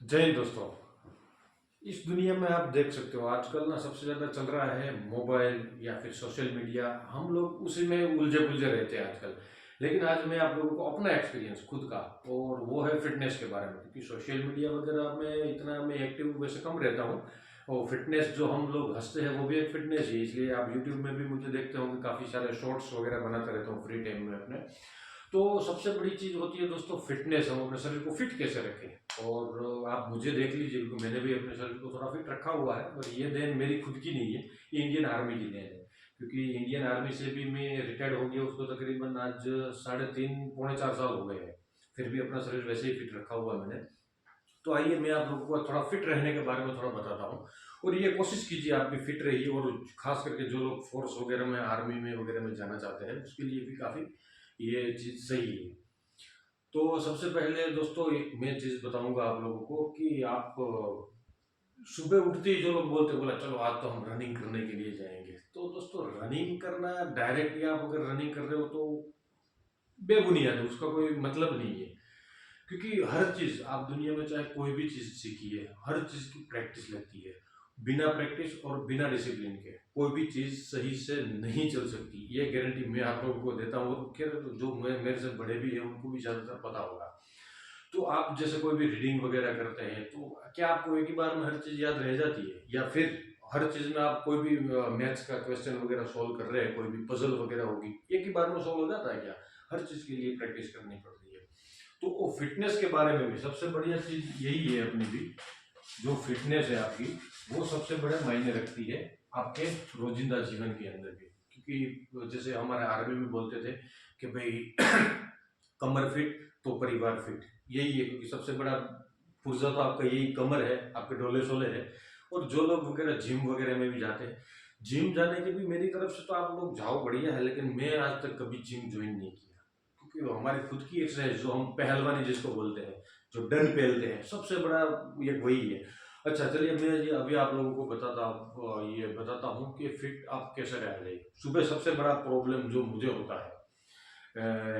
जय हिंद दोस्तों। इस दुनिया में आप देख सकते हो आजकल ना सबसे ज़्यादा चल रहा है मोबाइल या फिर सोशल मीडिया। हम लोग उसी में उलझे पुलझे रहते हैं आजकल। लेकिन आज मैं आप लोगों को अपना एक्सपीरियंस खुद का, और वो है फिटनेस के बारे में, क्योंकि सोशल मीडिया वगैरह में इतना मैं एक्टिव वैसे कम रहता हूँ। और फिटनेस जो हम लोग हंसते हैं वो भी एक फिटनेस ही है, इसलिए आप यूट्यूब में भी मुझे देखते होंगे, काफ़ी सारे शॉर्ट्स वगैरह बनाता रहता हूँ फ्री टाइम में अपने। तो सबसे बड़ी चीज़ होती है दोस्तों फिटनेस। हम अपने शरीर को फिट कैसे रखें। और आप मुझे देख लीजिए, क्योंकि मैंने भी अपने शरीर को थोड़ा फिट रखा हुआ है, और ये देन मेरी खुद की नहीं है, ये इंडियन आर्मी की देन है। क्योंकि इंडियन आर्मी से भी मैं रिटायर्ड हो गया, उसको तकरीबन आज 3.5 पौने 4 साल हो गए हैं। फिर भी अपना शरीर वैसे ही फिट रखा हुआ है मैंने। तो आइए मैं आप लोगों को थोड़ा फिट रहने के बारे में थोड़ा बताता हूँ। और ये कोशिश कीजिए आप भी फिट रहिए, और खास करके जो लोग फोर्स वगैरह में, आर्मी में वगैरह में जाना चाहते हैं, उसके लिए भी काफ़ी ये चीज़ सही है। तो सबसे पहले दोस्तों एक मैं चीज़ बताऊंगा आप लोगों को कि आप सुबह उठते ही जो लोग बोलते हैं, बोला चलो आज तो हम रनिंग करने के लिए जाएंगे। तो दोस्तों रनिंग करना डायरेक्टली आप अगर रनिंग कर रहे हो तो बेबुनियाद है, उसका कोई मतलब नहीं है। क्योंकि हर चीज़ आप दुनिया में चाहे कोई भी चीज़ सीखी है, हर चीज़ की प्रैक्टिस लगती है। बिना प्रैक्टिस और बिना डिसिप्लिन के कोई भी चीज़ सही से नहीं चल सकती, ये गारंटी मैं आप लोगों को देता हूँ। और क्या जो मैं मेरे से बड़े भी हैं उनको भी ज़्यादातर पता होगा। तो आप जैसे कोई भी रीडिंग वगैरह करते हैं, तो क्या आपको एक ही बार में हर चीज़ याद रह जाती है, या फिर हर चीज़ में आप कोई भी मैथ्स का क्वेश्चन वगैरह सॉल्व कर रहे हैं, कोई भी पजल वगैरह होगी, एक ही बार में सॉल्व हो जाता है क्या? हर चीज़ के लिए प्रैक्टिस करनी पड़ती है। तो वो फिटनेस के बारे में भी सबसे बढ़िया चीज़ यही है अपनी भी, जो फिटनेस है आपकी, वो सबसे बड़े मायने रखती है आपके रोजिंदा जीवन के अंदर भी। क्योंकि जैसे हमारे आर्मी में बोलते थे कि भाई कमर फिट तो परिवार फिट, यही है। क्योंकि सबसे बड़ा पुर्जा तो आपका यही कमर है, आपके डोले शोले है। और जो लोग वगैरह जिम वगैरह में भी जाते हैं, जिम जाने के भी मेरी तरफ से तो आप लोग जाओ, बढ़िया है, लेकिन मैं आज तक कभी जिम ज्वाइन नहीं किया। क्योंकि वो हमारी खुद की एक्सरसाइज, जो हम पहलवानी जिसको बोलते हैं, जो डंड पेलते हैं, सबसे बड़ा ये वही है। अच्छा चलिए मैं ये अभी आप लोगों को ये बताता हूँ कि फिट आप कैसे रह जाइए। सुबह सबसे बड़ा प्रॉब्लम जो मुझे होता है,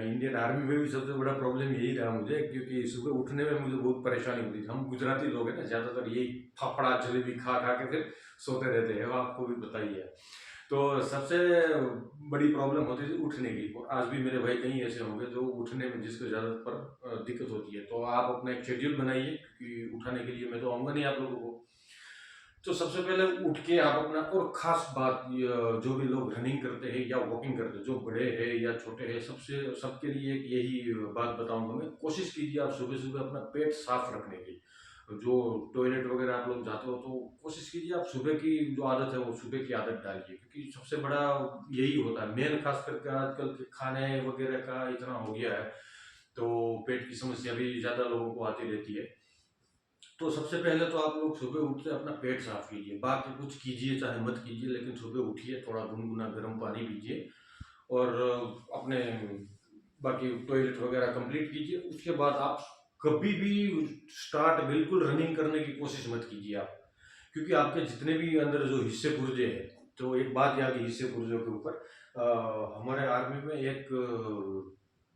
इंडियन आर्मी में भी सबसे बड़ा प्रॉब्लम यही रहा मुझे, क्योंकि सुबह उठने में मुझे बहुत परेशानी होती थी। हम गुजराती लोग हैं ना, ज़्यादातर यही फाफड़ा जलेबी खा खा के फिर सोते रहते हैं, वो आपको भी पता ही है। तो सबसे बड़ी प्रॉब्लम होती थी उठने की। और आज भी मेरे भाई कहीं ऐसे होंगे जो उठने में जिसको ज़्यादातर दिक्कत होती है। तो आप अपना एक शेड्यूल बनाइए, क्योंकि उठाने के लिए मैं तो आऊँगा नहीं आप लोगों को। तो सबसे पहले उठ के आप अपना, और खास बात जो भी लोग रनिंग करते हैं या वॉकिंग करते हैं, जो बड़े हैं या छोटे हैं, सबसे सबके लिए एक यही बात बताऊंगा मैं। कोशिश कीजिए आप सुबह सुबह अपना पेट साफ रखने की। जो टॉयलेट वगैरह आप लोग जाते हो, तो कोशिश कीजिए आप सुबह की जो आदत है वो सुबह की आदत डालिए। क्योंकि सबसे बड़ा यही होता है मेन, खास करके आजकल के खाने वगैरह का इतना हो गया है, तो पेट की समस्या भी ज़्यादा लोगों को आती रहती है। तो सबसे पहले तो आप लोग सुबह उठते अपना पेट साफ कीजिए, बाकी कुछ कीजिए चाहे मत कीजिए, लेकिन सुबह उठिए, थोड़ा गुनगुना गर्म पानी पीजिए। और अपने बाकी टॉयलेट वगैरह कंप्लीट कीजिए। उसके बाद आप कभी भी स्टार्ट बिल्कुल रनिंग करने की कोशिश मत कीजिए आप। क्योंकि आपके जितने भी अंदर जो हिस्से पुर्जे हैं, तो एक बात याद है हिस्से पुर्जों के ऊपर, हमारे आर्मी में एक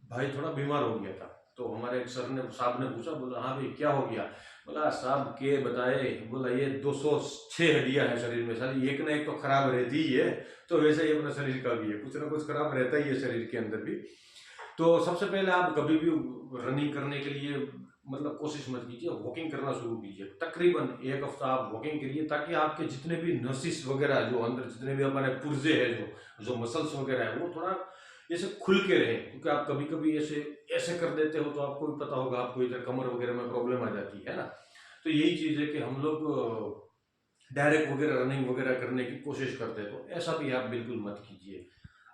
भाई थोड़ा बीमार हो गया था। तो हमारे एक सर ने, साहब ने पूछा, बोला हाँ भाई क्या हो गया। बोला साहब के बताए, बोला ये 206 हड्डियां हैं शरीर में, सारी एक ना एक तो खराब रहती ही है। तो वैसे ही अपना शरीर का भी है, कुछ ना कुछ खराब रहता ही है शरीर के अंदर भी। तो सबसे पहले आप कभी भी रनिंग करने के लिए मतलब कोशिश मत कीजिए, वॉकिंग करना शुरू कीजिए। तकरीबन एक हफ्ता आप वॉकिंग करिए, ताकि आपके जितने भी नसिस वगैरह, जो अंदर जितने भी हमारे पुर्जे हैं, जो जो मसल्स वगैरह है, वो थोड़ा जैसे खुल के रहे। क्योंकि आप कभी कभी ऐसे ऐसे कर देते हो, तो आपको भी पता होगा, आपको इधर कमर वगैरह में प्रॉब्लम आ जाती है ना। तो यही चीज़ है कि हम लोग डायरेक्ट वगैरह रनिंग वगैरह करने की कोशिश करते हैं, तो ऐसा भी आप बिल्कुल मत कीजिए,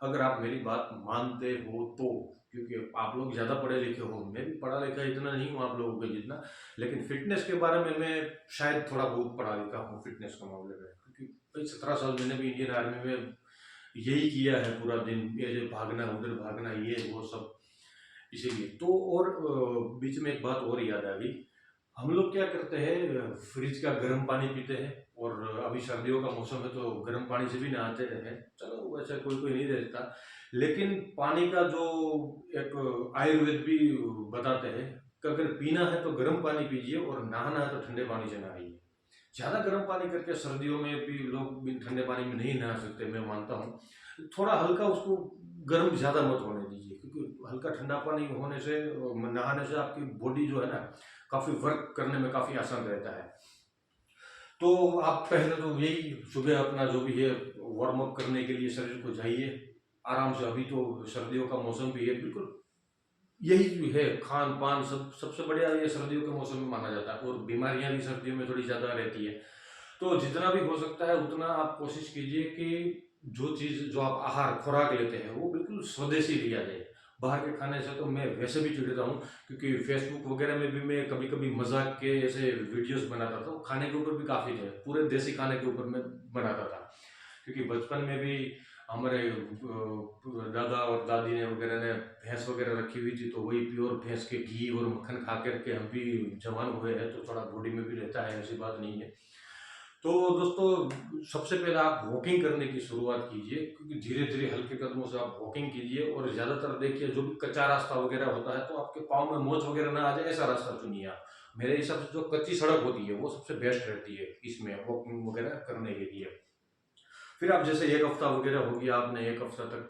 अगर आप मेरी बात मानते हो तो। क्योंकि आप लोग ज़्यादा पढ़े लिखे हो, मैं भी पढ़ा लिखा इतना नहीं हूँ आप लोगों के जितना। लेकिन फिटनेस के बारे में मैं शायद थोड़ा बहुत पढ़ा लिखा हूँ फिटनेस के मामले में। क्योंकि भाई 17 साल मैंने भी इंडियन आर्मी में यही किया है, पूरा दिन ये जो भागना उधर भागना ये वो सब, इसीलिए तो। और बीच में एक बात और याद आ गई, हम लोग क्या करते हैं, फ्रिज का गर्म पानी पीते हैं। और अभी सर्दियों का मौसम है, तो गर्म पानी से भी नहाते हैं, चलो वैसे कोई कोई नहीं रहता। लेकिन पानी का जो एक आयुर्वेद भी बताते हैं, कि अगर पीना है तो गर्म पानी पीजिए और नहाना है तो ठंडे पानी से नहाइए। ज़्यादा गर्म पानी करके सर्दियों में भी लोग भी ठंडे पानी में नहीं नहा सकते, मैं मानता हूँ। थोड़ा हल्का उसको गर्म ज़्यादा मत होने दीजिए, क्योंकि हल्का ठंडा पानी होने से नहाने से आपकी बॉडी जो है ना काफ़ी वर्क करने में काफ़ी आसान रहता है। तो आप पहले तो यही सुबह अपना जो भी है वार्म अप करने के लिए शरीर को जाइए आराम से। अभी तो सर्दियों का मौसम भी है, बिल्कुल यही भी है खान पान सब सबसे बढ़िया ये सर्दियों के मौसम में माना जाता है, और बीमारियां भी सर्दियों में थोड़ी ज़्यादा रहती है। तो जितना भी हो सकता है उतना आप कोशिश कीजिए कि जो चीज़ जो आप आहार खुराक लेते हैं वो बिल्कुल स्वदेशी लिया जाए। बाहर के खाने से तो मैं वैसे भी चिढ़ता हूँ, क्योंकि फेसबुक वगैरह में भी मैं कभी कभी मजाक के ऐसे वीडियोस बनाता था, खाने के ऊपर भी काफ़ी थे, पूरे देसी खाने के ऊपर मैं बनाता था। क्योंकि बचपन में भी हमारे दादा और दादी ने वगैरह ने भैंस वगैरह रखी हुई थी, तो वही प्योर भैंस के घी और मक्खन खा करके हम भी जवान हुए हैं, तो थोड़ा बॉडी में भी रहता है, ऐसी बात नहीं है। तो दोस्तों सबसे पहले आप वॉकिंग करने की शुरुआत कीजिए, क्योंकि धीरे धीरे हल्के कदमों से आप वॉकिंग कीजिए। और ज़्यादातर देखिए जो भी कच्चा रास्ता वगैरह होता है तो आपके पाँव में मोच वगैरह ना आ जाए ऐसा रास्ता चुनिए आप। मेरे हिसाब से जो कच्ची सड़क होती है वो सबसे बेस्ट रहती है इसमें वॉकिंग वगैरह करने के लिए। फिर आप जैसे एक हफ्ता वगैरह हो गया, आपने एक हफ्ता तक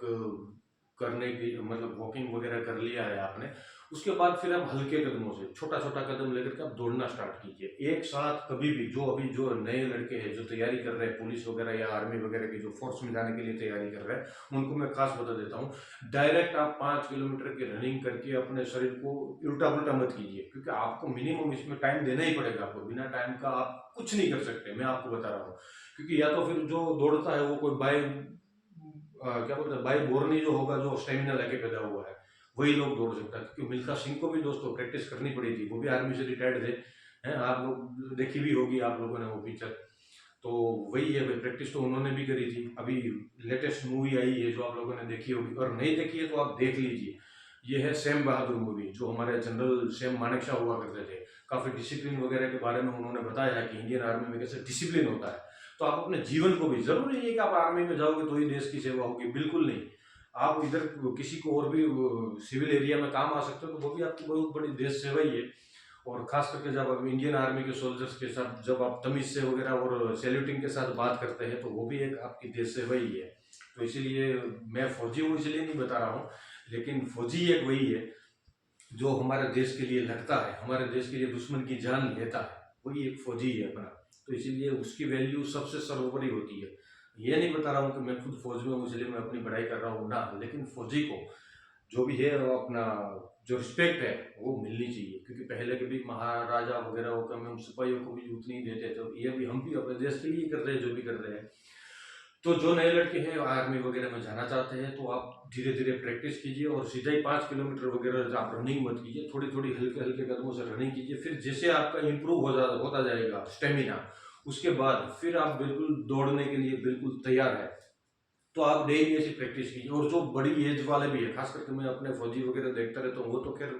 करने की मतलब वॉकिंग वगैरह कर लिया है आपने, उसके बाद फिर आप हल्के कदमों से छोटा छोटा कदम लेकर के आप दौड़ना स्टार्ट कीजिए। एक साथ कभी भी जो अभी जो नए लड़के हैं जो तैयारी कर रहे हैं पुलिस वगैरह या आर्मी वगैरह की, जो फोर्स में जाने के लिए तैयारी कर रहे हैं, उनको मैं खास बता देता हूँ, डायरेक्ट आप 5 किलोमीटर की रनिंग करके अपने शरीर को उल्टा पुल्टा मत कीजिए, क्योंकि आपको मिनिमम इसमें टाइम देना ही पड़ेगा। आपको बिना टाइम का आप कुछ नहीं कर सकते, मैं आपको बता रहा हूँ। क्योंकि या तो फिर जो दौड़ता है वो कोई बाय क्या बोलते हैं बाय बोरनी जो होगा, जो स्टेमिना लेके पैदा हुआ है, वही लोग दौड़ सकता है। क्योंकि मिल्खा सिंह को भी दोस्तों प्रैक्टिस करनी पड़ी थी, वो भी आर्मी से रिटायर्ड थे, हैं आप लोग देखी भी होगी आप लोगों ने वो पिक्चर। तो वही है भाई, प्रैक्टिस तो उन्होंने भी करी थी। अभी लेटेस्ट मूवी आई है जो आप लोगों ने देखी होगी, और नहीं देखी है तो आप देख लीजिए। ये है सैम बहादुर मूवी, जो हमारे जनरल सैम मानेकशॉ हुआ करते थे। काफ़ी डिसिप्लिन वगैरह के बारे में उन्होंने बताया है कि इंडियन आर्मी में कैसे डिसिप्लिन होता है। तो आप अपने जीवन को भी, जरूरी नहीं है कि आप आर्मी में जाओगे तो ही देश की सेवा होगी, बिल्कुल नहीं। आप इधर किसी को और भी सिविल एरिया में काम आ सकते हो, तो वो भी आपकी बहुत बड़ी देश सेवा ही है। और खास करके जब आप इंडियन आर्मी के सोल्जर्स के साथ जब आप तमीज से वगैरह और सैल्यूटिंग के साथ बात करते हैं, तो वो भी एक आपकी देश सेवा ही है। तो इसीलिए मैं फौजी हूँ इसलिए नहीं बता रहा हूँ, लेकिन फौजी एक वही है जो हमारे देश के लिए लड़ता है, हमारे देश के लिए दुश्मन की जान लेता है, वही एक फौजी है अपना। तो इसीलिए उसकी वैल्यू सबसे सर्वोपरि होती है। ये नहीं बता रहा हूँ कि मैं खुद फौज में हूँ इसलिए मैं अपनी पढ़ाई कर रहा हूँ ना, लेकिन फौजी को जो भी है वो अपना जो रिस्पेक्ट है वो मिलनी चाहिए। क्योंकि पहले के भी महाराजा वगैरह होकर हम सिपाहियों को भी उतनी ही देते, तो ये भी हम भी अपने देश के लिए कर रहे हैं जो भी कर रहे हैं। तो जो नए लड़के हैं आर्मी वगैरह में जाना चाहते हैं, तो आप धीरे धीरे प्रैक्टिस कीजिए, और सीधा ही 5 किलोमीटर वगैरह आप रनिंग मत कीजिए, थोड़ी थोड़ी हल्के हल्के कदमों से रनिंग कीजिए। फिर जैसे आपका इम्प्रूव होता जाएगा स्टेमिना, उसके बाद फिर आप बिल्कुल दौड़ने के लिए बिल्कुल तैयार है। तो आप डेली ऐसी प्रैक्टिस कीजिए। और जो बड़ी एज वाले भी है, खास करके मैं अपने फौजी वगैरह देखता रहता हूँ, वो तो खैर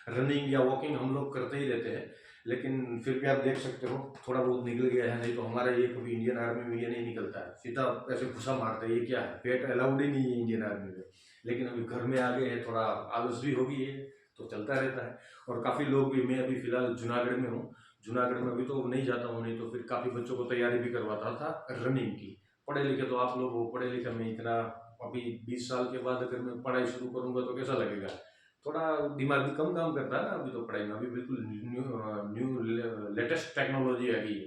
रनिंग या वॉकिंग हम लोग करते ही रहते हैं, लेकिन फिर भी आप देख सकते हो थोड़ा बहुत निकल गया है। नहीं तो हमारा ये कभी इंडियन आर्मी में ये नहीं निकलता है, सीधा ऐसे घुसा मारते हैं, ये क्या है, पेट अलाउड ही नहीं है इंडियन आर्मी में। लेकिन अभी घर में आ गए हैं, थोड़ा आलस भी हो गई है, तो चलता रहता है। और काफ़ी लोग भी, मैं अभी फिलहाल जूनागढ़ में हूँ, जूनागढ़ में अभी तो नहीं जाता हूँ, नहीं तो फिर काफ़ी बच्चों को तैयारी भी करवाता था रनिंग की। पढ़े लिखे तो आप लोग हो, पढ़े लिखे में इतना, अभी 20 साल के बाद अगर मैं पढ़ाई शुरू करूंगा तो कैसा लगेगा, थोड़ा दिमाग भी कम काम करता है ना अभी तो पढ़ाई में, अभी बिल्कुल न्यू लेटेस्ट टेक्नोलॉजी आ गई है।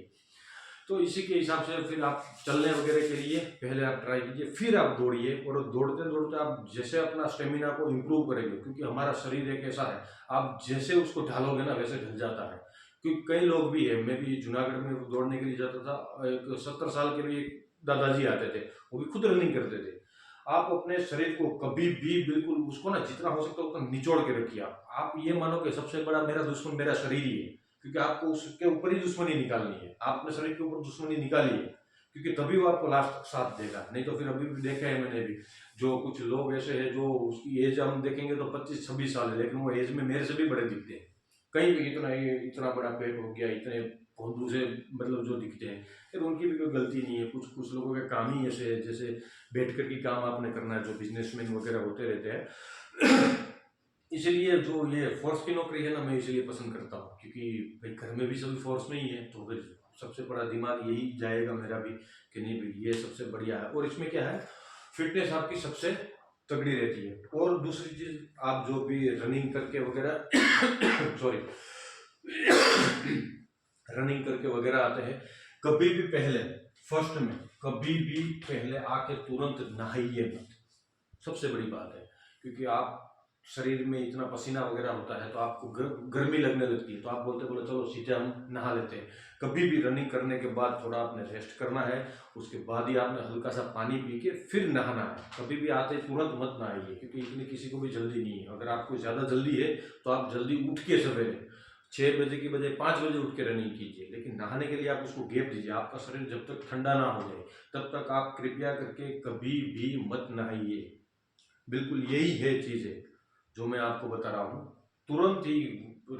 तो इसी के हिसाब से फिर आप चलने वगैरह के लिए पहले आप ट्राई कीजिए, फिर आप दौड़िए, और दौड़ते दौड़ते आप जैसे अपना स्टेमिना को इम्प्रूव करेंगे, क्योंकि हमारा शरीर एक ऐसा है, आप जैसे उसको ढालोगे ना वैसे ढल जाता है। क्योंकि कई लोग भी है, मैं भी जूनागढ़ में दौड़ने के लिए जाता था, एक 70 साल के भी एक दादाजी आते थे, वो भी खुद रनिंग करते थे। आप अपने शरीर को कभी भी बिल्कुल उसको ना जितना हो सकता है उतना निचोड़ के रखिए। आप ये मानो कि सबसे बड़ा मेरा दुश्मन मेरा शरीर ही है, क्योंकि आपको उसके ऊपर ही दुश्मनी निकालनी है, आप अपने शरीर के ऊपर दुश्मनी निकालिए, क्योंकि तभी वो आपको लास्ट साथ देगा। नहीं तो फिर अभी भी देखा है मैंने भी, जो कुछ लोग ऐसे हैं जो उसकी एज हम देखेंगे तो 25-26 साल है, लेकिन वो एज में मेरे से भी बड़े दिखते हैं। कहीं भी इतना बड़ा पेट हो गया, इतने भोंदू से मतलब जो दिखते हैं, फिर उनकी भी कोई गलती नहीं है। कुछ कुछ लोगों के काम ही ऐसे है, जैसे बैठ कर के काम आपने करना है, जो बिजनेसमैन वगैरह होते रहते हैं इसलिए जो ये फोर्स की नौकरी है ना, मैं इसलिए पसंद करता हूँ, क्योंकि भाई घर में भी सभी फोर्स में ही है, तो फिर सबसे बड़ा दिमाग यही जाएगा मेरा भी कि नहीं भाई ये सबसे बढ़िया है। और इसमें क्या है, फिटनेस आपकी सबसे तगड़ी रहती है। और दूसरी चीज, आप जो भी रनिंग करके वगैरह सॉरी रनिंग करके वगैरह आते हैं, कभी भी पहले फर्स्ट में कभी भी पहले आके तुरंत नहाइए मत, सबसे बड़ी बात है। क्योंकि आप शरीर में इतना पसीना वगैरह होता है तो आपको गर्मी लगने लगती है, तो आप बोले चलो सीधे हम नहा लेते हैं। कभी भी रनिंग करने के बाद थोड़ा आपने रेस्ट करना है, उसके बाद ही आपने हल्का सा पानी पी के फिर नहाना है। कभी भी आते तुरंत मत नहाइए, क्योंकि इतनी किसी को भी जल्दी नहीं है। अगर आपको ज़्यादा जल्दी है तो आप जल्दी उठ के सवेरे 6 बजे की बजाय 5 बजे उठ के रनिंग कीजिए, लेकिन नहाने के लिए आप उसको गैप दीजिए। आपका शरीर जब तक ठंडा ना हो जाए तब तक आप कृपया करके कभी भी मत नहाइए। बिल्कुल यही है चीज़ें जो मैं आपको बता रहा हूँ। तुरंत ही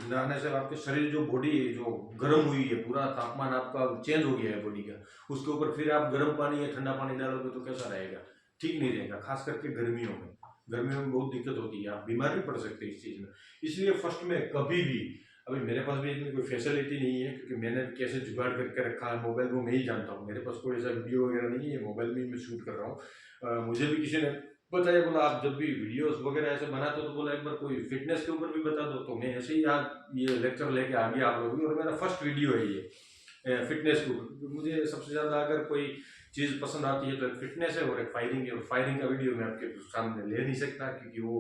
नहाने से आपके शरीर जो बॉडी जो गर्म हुई है, पूरा तापमान आपका चेंज हो गया है बॉडी का, उसके ऊपर फिर आप गर्म पानी या ठंडा पानी डालोगे तो कैसा रहेगा, ठीक नहीं रहेगा। खास करके गर्मियों में बहुत दिक्कत होती है, आप बीमार भी पड़ सकते हैं इस चीज़ में। इसलिए फर्स्ट में कभी भी, अभी मेरे पास भी इतनी कोई फैसिलिटी नहीं है, क्योंकि मैंने कैसे जुगाड़ करके रखा है मोबाइल में मैं ही जानता हूँ। मेरे पास कोई ऐसा वीडियो वगैरह नहीं है, मोबाइल में ही मैं शूट कर रहा हूँ। मुझे भी किसी ने बताया, बोला आप जब भी वीडियोस वगैरह ऐसे बनाते हो तो बोला एक बार कोई फिटनेस के ऊपर भी बता दो। तो मैं ऐसे ही आज ये लेक्चर लेके आ गया आप लोगों की, और मेरा फर्स्ट वीडियो है ये फिटनेस के ऊपर। मुझे सबसे ज़्यादा अगर कोई चीज़ पसंद आती है तो एक फिटनेस है और एक फायरिंग है। और फायरिंग का वीडियो मैं आपके सामने ले नहीं सकता, क्योंकि वो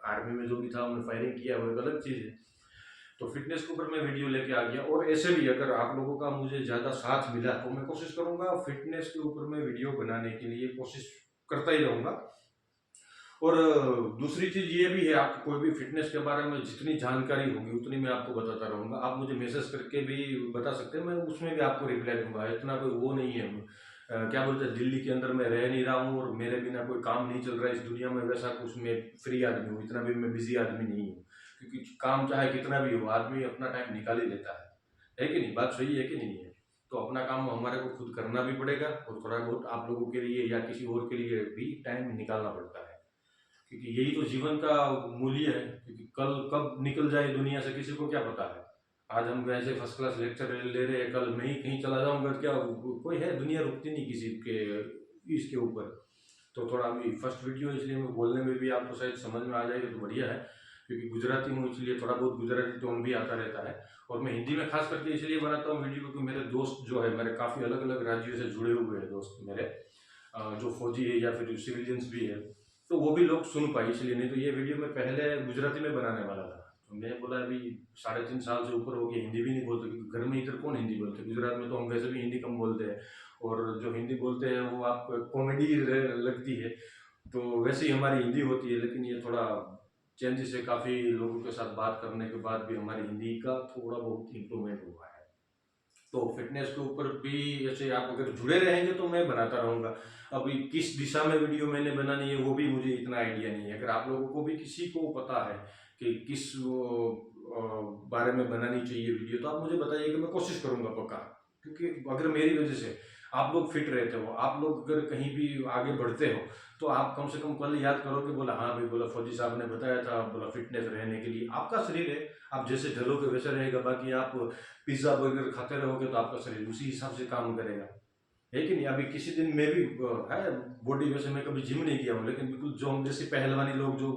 आर्मी में जो भी था उन्होंने फायरिंग किया, वो एक अलग चीज़ है। तो फिटनेस के ऊपर मैं वीडियो लेके आ गया। और ऐसे भी अगर आप लोगों का मुझे ज़्यादा साथ मिला तो मैं कोशिश करूँगा फिटनेस के ऊपर मैं वीडियो बनाने के लिए कोशिश करता ही रहूँगा। और दूसरी चीज़ ये भी है, आपको कोई भी फिटनेस के बारे में जितनी जानकारी होगी उतनी मैं आपको बताता रहूँगा। आप मुझे मैसेज करके भी बता सकते हैं, मैं उसमें भी आपको रिप्लाई दूंगा। इतना कोई वो नहीं है, क्या बोलते हैं, दिल्ली के अंदर मैं रह नहीं रहा हूँ और मेरे बिना कोई काम नहीं चल रहा है इस दुनिया में, वैसा कुछ मैं फ्री आदमी हूँ, इतना भी मैं बिजी आदमी नहीं हूँ। क्योंकि काम चाहे कितना भी हो, आदमी अपना टाइम निकाल ही लेता है कि नहीं? बात सही है कि नहीं है? तो अपना काम हमारे को खुद करना भी पड़ेगा, और थोड़ा बहुत आप लोगों के लिए या किसी और के लिए भी टाइम निकालना पड़ता है, क्योंकि यही तो जीवन का मूल्य है। क्योंकि कल कब निकल जाए दुनिया से किसी को क्या पता है। आज हम वैसे फर्स्ट क्लास लेक्चर ले रहे हैं, कल मैं ही कहीं चला जाऊंगा, क्या कोई है, दुनिया रुकती नहीं किसी के इसके ऊपर। तो थोड़ा अभी फर्स्ट वीडियो इसलिए मैं बोलने में भी आपको शायद समझ में आ जाएगा तो बढ़िया है, क्योंकि गुजराती हूँ इसलिए थोड़ा बहुत गुजराती टोन भी आता रहता है। और मैं हिंदी में खास करके इसलिए बनाता हूँ वीडियो, क्योंकि मेरे दोस्त जो है, मेरे काफ़ी अलग अलग राज्यों से जुड़े हुए हैं दोस्त मेरे, जो फौजी है या फिर सिविलियंस भी है, तो वो भी लोग सुन पाए इसलिए। नहीं तो ये वीडियो मैं पहले गुजराती में बनाने वाला था, तो मैं बोला अभी 3.5 साल से ऊपर हो गया, हिंदी भी नहीं बोलते, क्योंकि घर में इधर कौन हिंदी बोलते, गुजरात में तो हम वैसे भी हिंदी कम बोलते हैं, और जो हिंदी बोलते हैं वो आप कॉमेडी लगती है, तो वैसे ही हमारी हिंदी होती है। लेकिन ये थोड़ा चेंजेस है, काफ़ी लोगों के साथ बात करने के बाद भी हमारी हिंदी का थोड़ा बहुत इम्प्रूवमेंट हुआ है। तो फिटनेस के ऊपर भी ऐसे आप अगर जुड़े रहेंगे तो मैं बनाता रहूँगा। अभी किस दिशा में वीडियो मैंने बनानी है वो भी मुझे इतना आइडिया नहीं है। अगर आप लोगों को भी किसी को पता है कि किस बारे में बनानी चाहिए वीडियो, तो आप मुझे बताइए कि मैं कोशिश करूँगा पक्का। क्योंकि अगर मेरी वजह से आप लोग फिट रहते हो, आप लोग अगर कहीं भी आगे बढ़ते हो, तो आप कम से कम कल याद करो कि बोला हाँ भाई, बोला फौजी साहब ने बताया था, बोला फिटनेस रहने के लिए आपका शरीर है, आप जैसे ढलोगे वैसे रहेगा। बाकी आप पिज्ज़ा बर्गर खाते रहोगे तो आपका शरीर उसी हिसाब से काम करेगा, है कि नहीं? अभी किसी दिन मैं भी है बॉडी, वैसे मैं कभी जिम नहीं किया हूँ, लेकिन बिल्कुल जो हम जैसे पहलवानी लोग जो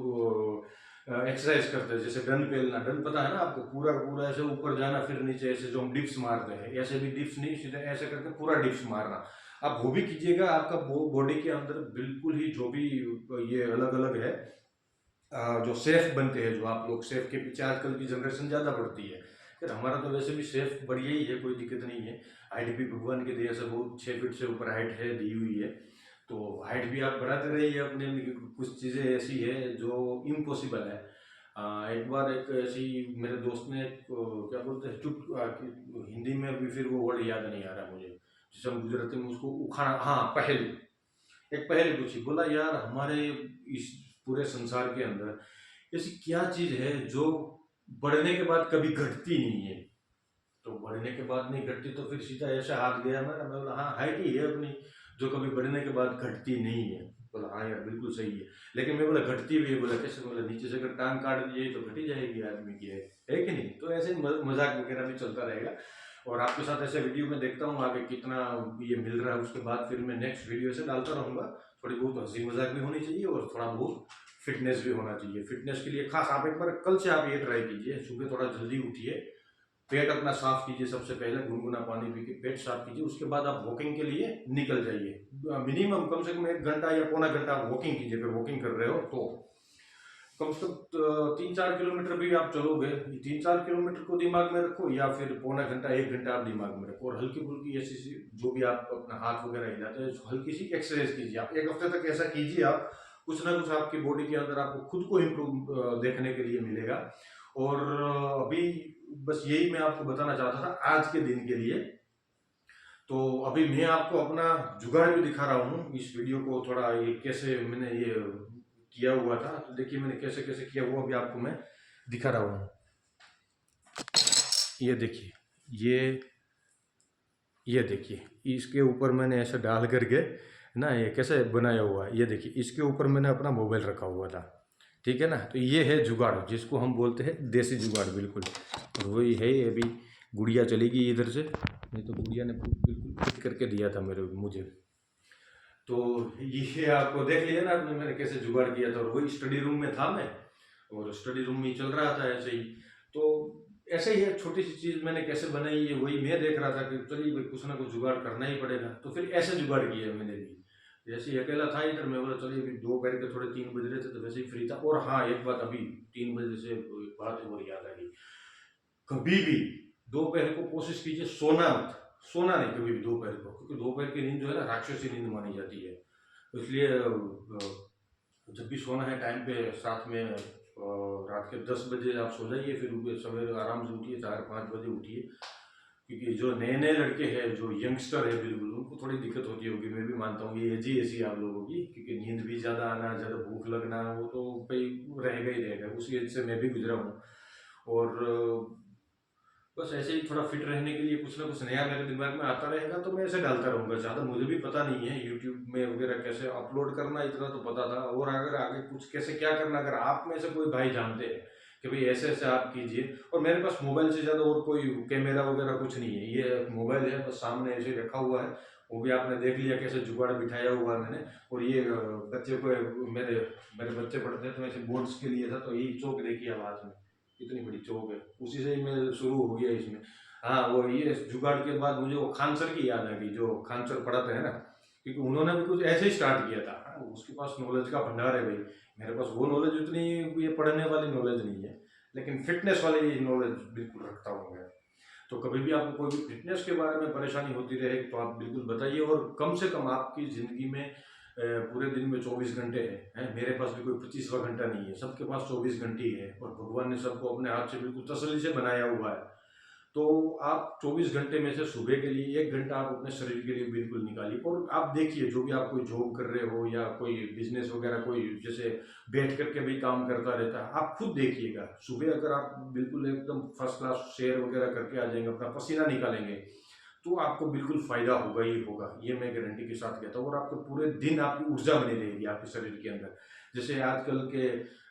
एक्सरसाइज करते हैं, जैसे डंड पेलना, डंड पता है ना आपको, पूरा पूरा ऐसे ऊपर जाना फिर नीचे, ऐसे जो हम डिप्स मारते हैं, ऐसे भी डिप्स नहीं, सीधे ऐसे करके पूरा डिप्स मारना। आप वो भी कीजिएगा, आपका बॉडी के अंदर बिल्कुल ही जो भी ये अलग अलग है, जो सेफ बनते हैं, जो आप लोग सेफ के पीछे आजकल की जनरेशन ज़्यादा बढ़ती है। फिर हमारा तो वैसे भी सेफ बढ़िया ही है, कोई दिक्कत नहीं है। हाइट भी भगवान के दया से बहुत 6 फीट से ऊपर हाइट है, दी हुई है। तो हाइट भी आप बढ़ाते रहिए अपने में, क्योंकि कुछ चीज़ें ऐसी है जो इम्पॉसिबल है। एक बार एक ऐसी मेरे दोस्त ने क्या बोलते हैं हिंदी में भी फिर वो वर्ड याद नहीं आ रहा मुझे, जिसे हम गुजराती में उसको उखाड़ा, हाँ पहल, एक पहले पूछी, बोला यार हमारे इस पूरे संसार के अंदर ऐसी क्या चीज है जो बढ़ने के बाद कभी घटती नहीं है? तो बढ़ने के बाद नहीं घटती तो फिर सीधा ऐसा हाथ गया मेरा, मैं बोला हाँ हाइट ही है अपनी, जो कभी बढ़ने के बाद घटती नहीं है। बोला हाँ यार बिल्कुल सही है। लेकिन मैं बोला घटती भी है, बोला कैसे, बोला नीचे से अगर टांग काट दिए तो घट ही जाएगी आदमी की, है कि नहीं। तो ऐसे मजाक वगैरह भी चलता रहेगा और आपके साथ ऐसे वीडियो में देखता हूँ आगे कितना ये मिल रहा है, उसके बाद फिर मैं नेक्स्ट वीडियो से डालता रहूँगा। थोड़ी बहुत हंसी मजाक भी होनी चाहिए और थोड़ा बहुत फिटनेस भी होना चाहिए। फिटनेस के लिए खास आप एक बार कल से आप ये ट्राई कीजिए, सुबह थोड़ा जल्दी उठिए, पेट अपना साफ कीजिए, सबसे पहले गुनगुना पानी पी के पेट साफ कीजिए, उसके बाद आप वॉकिंग के लिए निकल जाइए। मिनिमम कम से कम 1 घंटा या पौना घंटा आप वॉकिंग कीजिए, अगर वॉकिंग कर रहे हो तो कम से कम 3-4 किलोमीटर भी आप चलोगे। 3-4 किलोमीटर को दिमाग में रखो या फिर पौना घंटा 1 घंटा आप दिमाग में रखो, और हल्की फुल्की ऐसी सी जो भी आप अपना हाथ वगैरह हिलाते हैं हल्की सी एक्सरसाइज कीजिए। आप 1 हफ्ते तक ऐसा कीजिए, आप कुछ ना कुछ आपकी बॉडी के अंदर आपको खुद को इम्प्रूव देखने के लिए मिलेगा। और अभी बस यही मैं आपको बताना चाहता था आज के दिन के लिए। तो अभी मैं आपको अपना जुगाड़ भी दिखा रहा हूँ, इस वीडियो को थोड़ा ये कैसे मैंने ये किया हुआ था, तो देखिए मैंने कैसे कैसे किया हुआ अभी आपको मैं दिखा रहा हूँ। ये देखिए, ये देखिए, इसके ऊपर मैंने ऐसे डाल करके ना ये कैसे बनाया हुआ है। ये देखिए, इसके ऊपर मैंने अपना मोबाइल रखा हुआ था, ठीक है ना। तो ये है जुगाड़, जिसको हम बोलते हैं देसी जुगाड़, बिल्कुल। और वही है, अभी गुड़िया चली गई इधर से, नहीं तो गुड़िया ने बिल्कुल फिट करके दिया था मुझे। तो ये आपको देख लिया ना आपने मैंने कैसे जुगाड़ किया था, और वही स्टडी रूम में था मैं, और स्टडी रूम में चल रहा था ऐसे ही। तो ऐसे ही एक छोटी सी चीज़ मैंने कैसे बनाई है वही मैं देख रहा था कि चलिए भाई कुछ ना कुछ जुगाड़ करना ही पड़ेगा। तो फिर ऐसे जुगाड़ किया मैंने भी, जैसे ही अकेला था इधर, मैं बोला चलिए अभी दोपहर के थोड़े 3 बज रहे थे तो वैसे ही फ्री था। और हाँ, एक बात अभी 3 बजे से एक बात और याद आ गई, कभी भी दोपहर को कोशिश कीजिए सोना मत, सोना नहीं कभी भी दोपहर को, क्योंकि दोपहर की नींद जो है ना राक्षसी नींद मानी जाती है। तो इसलिए जब भी सोना है टाइम पे, साथ में रात के 10 बजे आप सो जाइए, फिर सवेरे आराम से उठिए, 4-5 बजे उठिए। क्योंकि जो नए नए लड़के हैं, जो यंगस्टर है बिल्कुल, उनको थोड़ी दिक्कत होती होगी, मैं भी मानता हूँ ये एज ही ऐसी है आप लोगों की, क्योंकि नींद भी ज़्यादा आना, ज़्यादा भूख लगना, वो तो भाई रहेगा ही रहेगा, उसी एज से मैं भी गुजरा हूँ। और बस ऐसे ही थोड़ा फिट रहने के लिए कुछ ना कुछ नया मेरे दिमाग में आता रहेगा, तो मैं ऐसे डालता रहूँगा। ज़्यादा मुझे भी पता नहीं है यूट्यूब में वगैरह कैसे अपलोड करना, इतना तो पता था। और अगर आगे कुछ कैसे क्या करना, अगर आप में से कोई भाई जानते हैं कि भाई ऐसे ऐसे आप कीजिए। और मेरे पास मोबाइल से ज़्यादा और कोई कैमरा वगैरह कुछ नहीं है, ये मोबाइल है बस सामने ऐसे रखा हुआ है। वो भी आपने देख लिया कैसे जुगाड़ बिठाया हुआ है मैंने। और ये बच्चे को मेरे मेरे बच्चे पढ़ते हैं तो ऐसे बोर्ड्स के लिए था, तो यही चौक देखिए अब हाथ में कितनी बड़ी चौक है, उसी से ही मैं शुरू हो गया इसमें। हाँ, वो ये जुगाड़ के बाद मुझे वो खान सर की याद आ गई, जो खान सर पढ़ाते हैं ना, क्योंकि उन्होंने भी कुछ ऐसे ही स्टार्ट किया था। हाँ, उसके पास नॉलेज का भंडार है भाई। मेरे पास वो नॉलेज उतनी ये पढ़ने वाली नॉलेज नहीं है, लेकिन फिटनेस वाली नॉलेज बिल्कुल रखता हूँ मैं। तो कभी भी आपको कोई भी फिटनेस के बारे में परेशानी होती रहे तो आप बिल्कुल बताइए। और कम से कम आपकी ज़िंदगी में पूरे दिन में 24 घंटे हैं, मेरे पास भी कोई 25वां घंटा नहीं है, सबके पास 24 घंटे ही है, और भगवान ने सबको अपने हाथ से बिल्कुल तसल्ली से बनाया हुआ है। तो आप 24 घंटे में से सुबह के लिए 1 घंटा आप अपने शरीर के लिए बिल्कुल निकालिए। और आप देखिए, जो भी आप कोई जॉब कर रहे हो या कोई बिजनेस वगैरह, कोई जैसे बैठ करके भी काम करता रहता है, आप खुद देखिएगा, सुबह अगर आप बिल्कुल एकदम फर्स्ट क्लास शेयर वगैरह करके आ जाएंगे, अपना पसीना निकालेंगे, तो आपको बिल्कुल फायदा होगा ही होगा, ये मैं गारंटी के साथ कहता हूँ। और आपके पूरे दिन आपकी ऊर्जा बनी रहेगी आपके शरीर के अंदर। जैसे आजकल के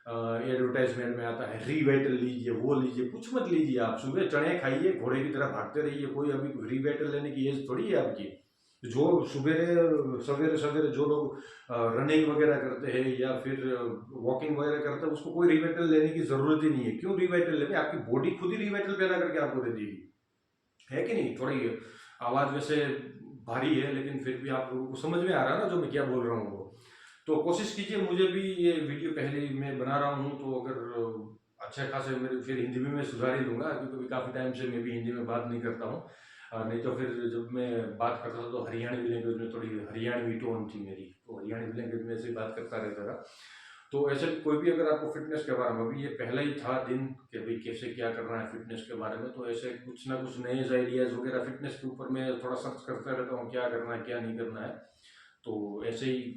एडवर्टाइजमेंट में आता है रीवाइटल लीजिए, वो लीजिए, कुछ मत लीजिए। आप सुबह चने खाइए, घोड़े की तरह भागते रहिए, कोई अभी रीवाइटल लेने की एज थोड़ी है आपकी। जो सुबह सवेरे सवेरे जो लोग रनिंग वगैरह करते हैं या फिर वॉकिंग वगैरह करते हैं, उसको कोई रिवाइटल लेने की जरूरत ही नहीं है। क्यों रिवाइटल लेंगे, आपकी बॉडी खुद ही रिवाइटल पैदा करके आपको दे देगी, है कि नहीं। थोड़ी आवाज़ वैसे भारी है, लेकिन फिर भी आप लोगों को समझ में आ रहा है ना जो मैं क्या बोल रहा हूँ वो। तो कोशिश कीजिए, मुझे भी ये वीडियो पहले ही मैं बना रहा हूँ, तो अगर अच्छा खासे मेरे फिर हिंदी में मैं सुधार ही लूँगा, क्योंकि काफ़ी टाइम से मैं भी हिंदी में बात नहीं करता हूँ। नहीं तो फिर जब मैं बात करता था तो हरियाणवी लैंग्वेज में, थोड़ी हरियाणवी टोन थी मेरी, तो हरियाणवी लैंग्वेज में ऐसे ही बात करता रहता था। तो ऐसे कोई भी अगर आपको फिटनेस के बारे में, अभी ये पहला ही था दिन कि भाई कैसे क्या करना है फिटनेस के बारे में, तो ऐसे कुछ ना कुछ नए आइडियाज़ वगैरह फिटनेस के ऊपर मैं थोड़ा सर्च करता रहता हूँ, क्या करना है क्या नहीं करना है। तो ऐसे ही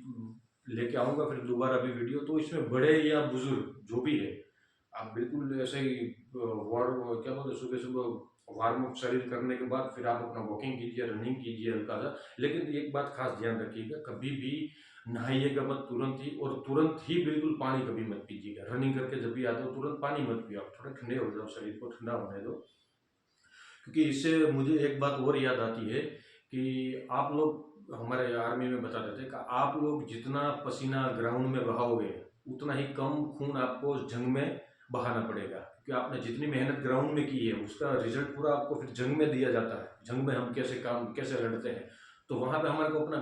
लेके आऊँगा फिर दोबारा भी वीडियो। तो इसमें बड़े या बुजुर्ग जो भी है, आप बिल्कुल ऐसे ही वार्म क्या बोलते हैं, सुबह सुबह वार्म अप शरीर करने के बाद फिर आप अपना वॉकिंग कीजिए, रनिंग कीजिए हल्का सा। लेकिन एक बात खास ध्यान रखिएगा, कभी भी नहाइएगा मत तुरंत ही, और तुरंत ही बिल्कुल पानी कभी मत पीजिएगा। रनिंग करके जब भी आते हो तुरंत पानी मत पियो, आप थोड़े ठंडे हो जाओ, शरीर को ठंडा होने दो। क्योंकि इससे मुझे एक बात और याद आती है कि आप लोग हमारे आर्मी में बताते थे कि आप लोग जितना पसीना ग्राउंड में बहाओगे उतना ही कम खून आपको जंग में बहाना पड़ेगा, क्योंकि आपने जितनी मेहनत ग्राउंड में की है उसका रिजल्ट पूरा आपको फिर जंग में दिया जाता है। जंग में हम कैसे लड़ते हैं, तो वहां पे हमारे को अपना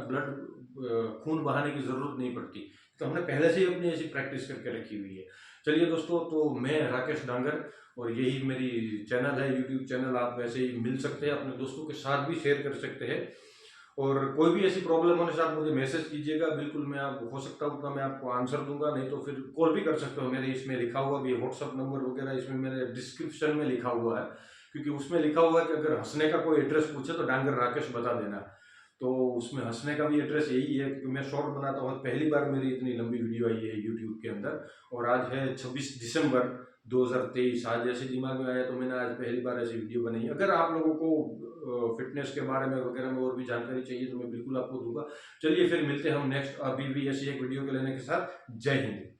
खून बहाने की जरूरत नहीं पड़ती, तो हमने पहले से ही अपनी ऐसी प्रैक्टिस करके रखी हुई है। चलिए दोस्तों, तो मैं राकेश डांगर, और यही मेरी चैनल है, यूट्यूब चैनल। आप वैसे ही मिल सकते हैं, अपने दोस्तों के साथ भी शेयर कर सकते हैं, और कोई भी ऐसी प्रॉब्लम होने से आप मुझे मैसेज कीजिएगा, बिल्कुल मैं आप हो सकता हूँ उतना मैं आपको आंसर दूंगा, नहीं तो फिर कॉल भी कर सकते हो। मेरे इसमें लिखा हुआ भी व्हाट्सअप नंबर वगैरह इसमें मेरे डिस्क्रिप्शन में लिखा हुआ है, क्योंकि उसमें लिखा हुआ है कि अगर हंसने का कोई एड्रेस पूछे तो डांगर राकेश बता देना। तो उसमें हंसने का भी एड्रेस यही है, क्योंकि मैं शॉर्ट बनाता हूँ। पहली बार मेरी इतनी लंबी वीडियो आई है यूट्यूब के अंदर, और आज है 26 दिसंबर 2023। आज ऐसे दिमाग में आया तो मैंने आज पहली बार ऐसी वीडियो बनाई। अगर आप लोगों को फिटनेस के बारे में वगैरह में और भी जानकारी चाहिए तो मैं बिल्कुल आपको दूंगा। चलिए फिर मिलते हैं हम नेक्स्ट अभी भी ऐसी एक वीडियो को लेने के साथ। जय हिंद।